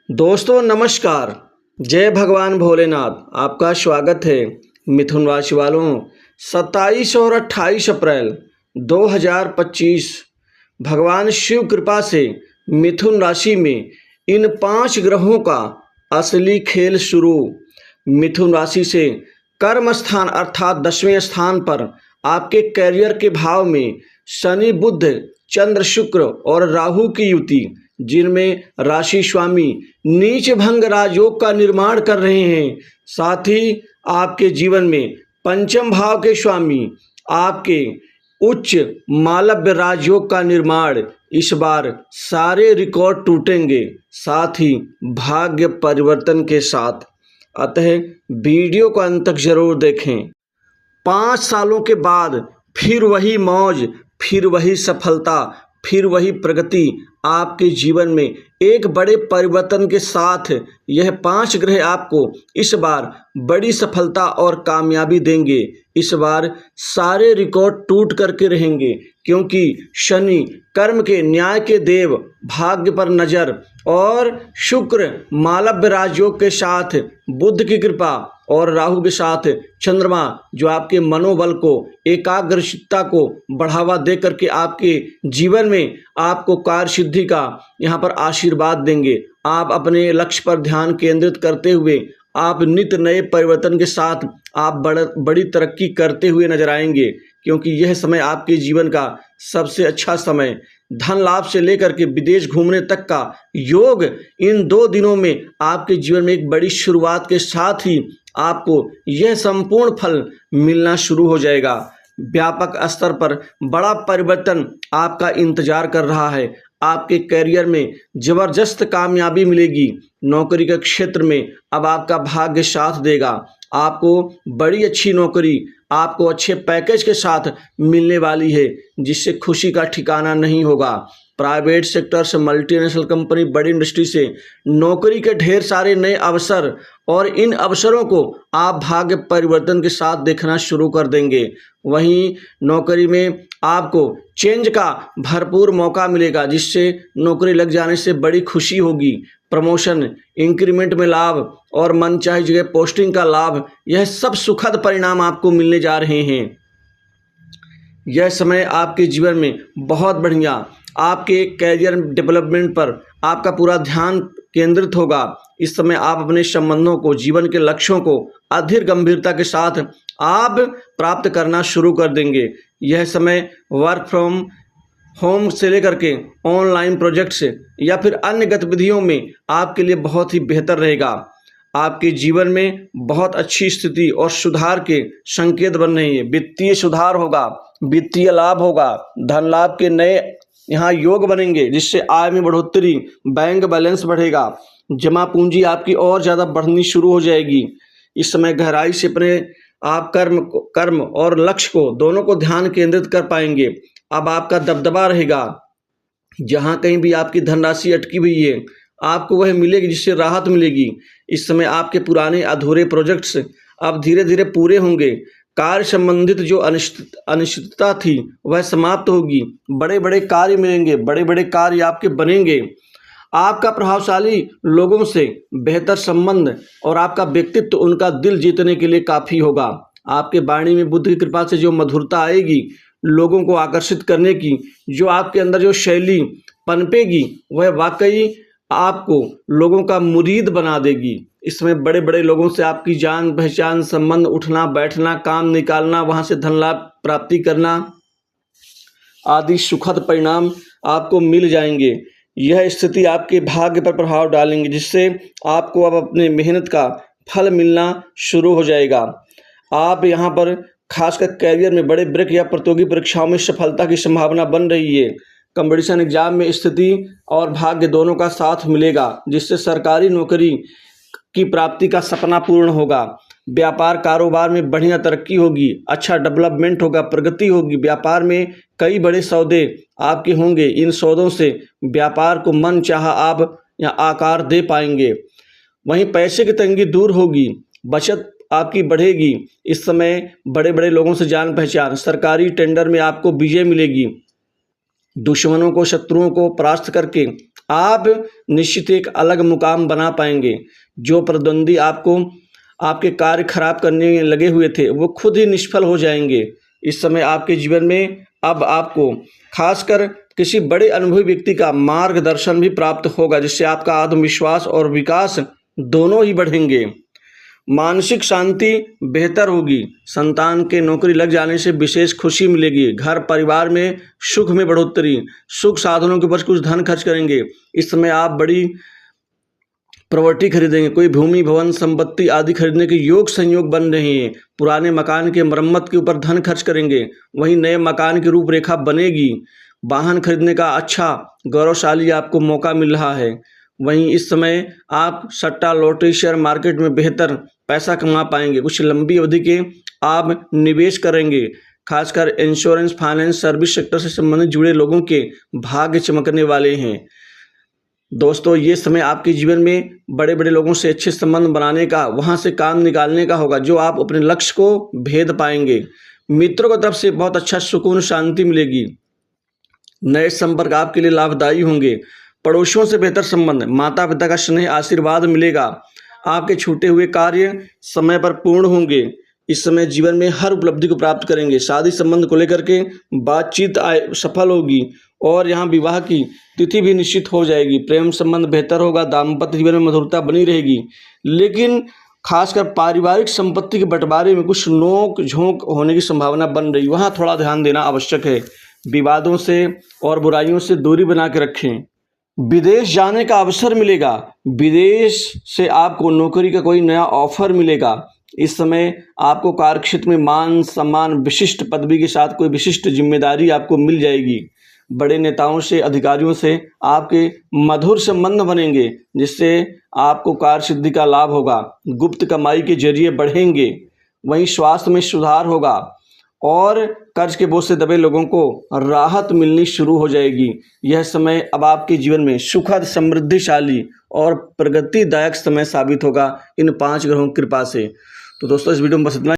दोस्तों नमस्कार। जय भगवान भोलेनाथ। आपका स्वागत है मिथुन राशि वालों। 27 और 28 अप्रैल 2025 भगवान शिव कृपा से मिथुन राशि में इन 5 ग्रहों का असली खेल शुरू। मिथुन राशि से कर्म स्थान अर्थात 10वें स्थान पर आपके करियर के भाव में शनि बुध चंद्र शुक्र और राहु की युति, जिनमें राशि स्वामी नीच भंग राजयोग का निर्माण कर रहे हैं। साथ ही आपके जीवन में पंचम भाव के स्वामी आपके उच्च मालव्य राजयोग का निर्माण, इस बार सारे रिकॉर्ड टूटेंगे, साथ ही भाग्य परिवर्तन के साथ। अतः वीडियो को अंत तक जरूर देखें। 5 सालों के बाद फिर वही मौज, फिर वही सफलता, फिर वही प्रगति आपके जीवन में एक बड़े परिवर्तन के साथ यह 5 ग्रह आपको इस बार बड़ी सफलता और कामयाबी देंगे। इस बार सारे रिकॉर्ड टूट करके रहेंगे, क्योंकि शनि कर्म के न्याय के देव भाग्य पर नजर और शुक्र मालव्य राजयोग के साथ बुध की कृपा और राहु के साथ चंद्रमा, जो आपके मनोबल को एकाग्रचित्ता को बढ़ावा दे करके आपके जीवन में आपको कार्य सिद्धि का यहाँ पर आशीर्वाद देंगे। आप अपने लक्ष्य पर ध्यान केंद्रित करते हुए आप नित नए परिवर्तन के साथ आप बड़ी तरक्की करते हुए नजर आएंगे, क्योंकि यह समय आपके जीवन का सबसे अच्छा समय, धन लाभ से लेकर के विदेश घूमने तक का योग इन 2 दिनों में आपके जीवन में एक बड़ी शुरुआत के साथ ही आपको यह संपूर्ण फल मिलना शुरू हो जाएगा। व्यापक स्तर पर बड़ा परिवर्तन आपका इंतजार कर रहा है। आपके करियर में जबरदस्त कामयाबी मिलेगी। नौकरी के क्षेत्र में अब आपका भाग्य साथ देगा। आपको बड़ी अच्छी नौकरी आपको अच्छे पैकेज के साथ मिलने वाली है, जिससे खुशी का ठिकाना नहीं होगा। प्राइवेट सेक्टर से मल्टीनेशनल कंपनी, बड़ी इंडस्ट्री से नौकरी के ढेर सारे नए अवसर, और इन अवसरों को आप भाग्य परिवर्तन के साथ देखना शुरू कर देंगे। वहीं नौकरी में आपको चेंज का भरपूर मौका मिलेगा, जिससे नौकरी लग जाने से बड़ी खुशी होगी। प्रमोशन, इंक्रीमेंट में लाभ और मनचाही जगह पोस्टिंग का लाभ, यह सब सुखद परिणाम आपको मिलने जा रहे हैं। यह समय आपके जीवन में बहुत बढ़िया आपके कैरियर डेवलपमेंट पर आपका पूरा ध्यान केंद्रित होगा। इस समय आप अपने संबंधों को, जीवन के लक्ष्यों को अधिक गंभीरता के साथ आप प्राप्त करना शुरू कर देंगे। यह समय वर्क फ्रॉम होम से लेकर के ऑनलाइन प्रोजेक्ट्स या फिर अन्य गतिविधियों में आपके लिए बहुत ही बेहतर रहेगा। आपके जीवन में बहुत अच्छी स्थिति और सुधार के संकेत बन रहे हैं। वित्तीय सुधार होगा, वित्तीय लाभ होगा, धन लाभ के नए यहाँ योग बनेंगे, जिससे आय में बढ़ोतरी, बैंक बैलेंस बढ़ेगा, जमा पूंजी आपकी और ज़्यादा बढ़नी शुरू हो जाएगी। इस समय गहराई से अपने आप कर्म और लक्ष्य को दोनों को ध्यान केंद्रित कर पाएंगे। अब आपका दबदबा रहेगा। जहाँ कहीं भी आपकी धनराशि अटकी हुई है, आपको वह मिलेगी, जिससे राहत मिलेगी। इस समय आपके पुराने अधूरे प्रोजेक्ट्स अब धीरे धीरे पूरे होंगे। कार्य संबंधित जो अनिश्चितता थी वह समाप्त होगी। बड़े बड़े कार्य मिलेंगे, बड़े बड़े कार्य आपके बनेंगे। आपका प्रभावशाली लोगों से बेहतर संबंध और आपका व्यक्तित्व उनका दिल जीतने के लिए काफ़ी होगा। आपके वाणी में बुद्ध की कृपा से जो मधुरता आएगी, लोगों को आकर्षित करने की, जो आपके अंदर जो शैली पनपेगी, वह वाकई आपको लोगों का मुरीद बना देगी। इसमें बड़े बड़े लोगों से आपकी जान पहचान, संबंध, उठना बैठना, काम निकालना, वहाँ से धन लाभ प्राप्ति करना आदि सुखद परिणाम आपको मिल जाएंगे। यह स्थिति आपके भाग्य पर प्रभाव डालेंगे, जिससे आपको अब अपने मेहनत का फल मिलना शुरू हो जाएगा। आप यहाँ पर खासकर कैरियर में बड़े ब्रेक या प्रतियोगी परीक्षाओं में सफलता की संभावना बन रही है। कंपटीशन एग्जाम में स्थिति और भाग्य दोनों का साथ मिलेगा, जिससे सरकारी नौकरी की प्राप्ति का सपना पूर्ण होगा। व्यापार कारोबार में बढ़िया तरक्की होगी, अच्छा डेवलपमेंट होगा, प्रगति होगी। व्यापार में कई बड़े सौदे आपके होंगे। इन सौदों से व्यापार को मन चाहा आप या आकार दे पाएंगे। वहीं पैसे की तंगी दूर होगी, बचत आपकी बढ़ेगी। इस समय बड़े बड़े लोगों से जान पहचान, सरकारी टेंडर में आपको विजय मिलेगी। दुश्मनों को, शत्रुओं को परास्त करके आप निश्चित एक अलग मुकाम बना पाएंगे। जो प्रतिद्वंदी आपको आपके कार्य खराब करने में लगे हुए थे वो खुद ही निष्फल हो जाएंगे। इस समय आपके जीवन में अब आपको खासकर किसी बड़े अनुभवी व्यक्ति का मार्गदर्शन भी प्राप्त होगा, जिससे आपका आत्मविश्वास और विकास दोनों ही बढ़ेंगे। मानसिक शांति बेहतर होगी। संतान के नौकरी लग जाने से विशेष खुशी मिलेगी। घर परिवार में सुख में बढ़ोतरी, सुख साधनों के ऊपर कुछ धन खर्च करेंगे। इस समय आप बड़ी प्रॉपर्टी खरीदेंगे, कोई भूमि भवन संपत्ति आदि खरीदने के योग संयोग बन रहे हैं। पुराने मकान के मरम्मत के ऊपर धन खर्च करेंगे, वहीं नए मकान की रूपरेखा बनेगी। वाहन खरीदने का अच्छा गौरवशाली आपको मौका मिल रहा है। वहीं इस समय आप सट्टा लॉटरी शेयर मार्केट में बेहतर पैसा कमा पाएंगे। कुछ लंबी अवधि के आप निवेश करेंगे, खासकर इंश्योरेंस फाइनेंस सर्विस सेक्टर से संबंधित जुड़े लोगों के भाग्य चमकने वाले हैं। दोस्तों, ये समय आपके जीवन में बड़े बड़े लोगों से अच्छे संबंध बनाने का, वहाँ से काम निकालने का होगा, जो आप अपने लक्ष्य को भेद पाएंगे। मित्रों की तरफ से बहुत अच्छा सुकून शांति मिलेगी। नए संपर्क आपके लिए लाभदायी होंगे। पड़ोसियों से बेहतर संबंध, माता पिता का स्नेह आशीर्वाद मिलेगा। आपके छूटे हुए कार्य समय पर पूर्ण होंगे। इस समय जीवन में हर उपलब्धि को प्राप्त करेंगे। शादी संबंध को लेकर के बातचीत सफल होगी और यहाँ विवाह की तिथि भी निश्चित हो जाएगी। प्रेम संबंध बेहतर होगा। दाम्पत्य जीवन में मधुरता बनी रहेगी, लेकिन खासकर पारिवारिक संपत्ति के बंटवारे में कुछ नोक झोंक होने की संभावना बन रही, वहाँ थोड़ा ध्यान देना आवश्यक है। विवादों से और बुराइयों से दूरी बना के रखें। विदेश जाने का अवसर मिलेगा। विदेश से आपको नौकरी का कोई नया ऑफर मिलेगा। इस समय आपको कार्यक्षेत्र में मान सम्मान, विशिष्ट पदवी के साथ कोई विशिष्ट जिम्मेदारी आपको मिल जाएगी। बड़े नेताओं से, अधिकारियों से आपके मधुर संबंध बनेंगे, जिससे आपको कार्य सिद्धि का लाभ होगा। गुप्त कमाई के जरिए बढ़ेंगे। वहीं स्वास्थ्य में सुधार होगा और कर्ज के बोझ से दबे लोगों को राहत मिलनी शुरू हो जाएगी। यह समय अब आपके जीवन में सुखद, समृद्धिशाली और प्रगतिदायक समय साबित होगा इन 5 ग्रहों की कृपा से। तो दोस्तों, इस वीडियो में बस इतना।